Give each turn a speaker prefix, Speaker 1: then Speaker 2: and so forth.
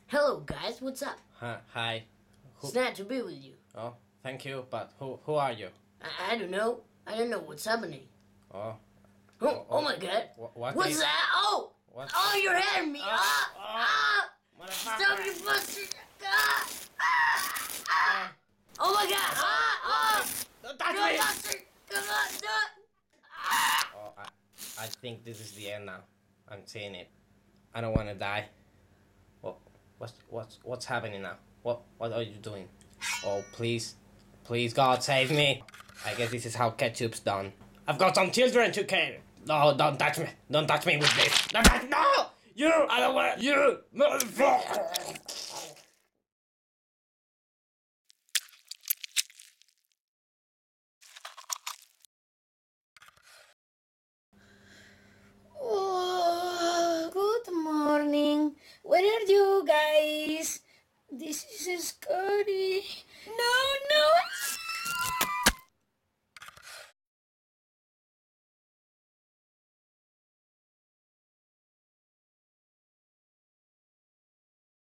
Speaker 1: Hello guys, what's up?
Speaker 2: Hi.
Speaker 1: It's nice to be with you.
Speaker 2: Oh, thank you. But who are you?
Speaker 1: I don't know. I don't know what's happening.
Speaker 2: Oh.
Speaker 1: Oh my god. What's that? Oh!
Speaker 2: What?
Speaker 1: Oh, you're hitting me! Stop, you
Speaker 2: Motherfucker.
Speaker 1: bastard! Oh my god!
Speaker 2: Don't touch
Speaker 1: You
Speaker 2: me!
Speaker 1: bastard! Come on, do it!
Speaker 2: Oh, I think this is the end now. I'm seeing it. I don't want to die. What's happening now? What are you doing? Oh, please, please, God, save me! I guess this is how ketchup's done. I've got some children to care. No, don't touch me! Don't touch me with this! Don't touch! No! You! I don't want you! Motherfucker!
Speaker 1: Oh, good morning. Where are you guys? This is scary.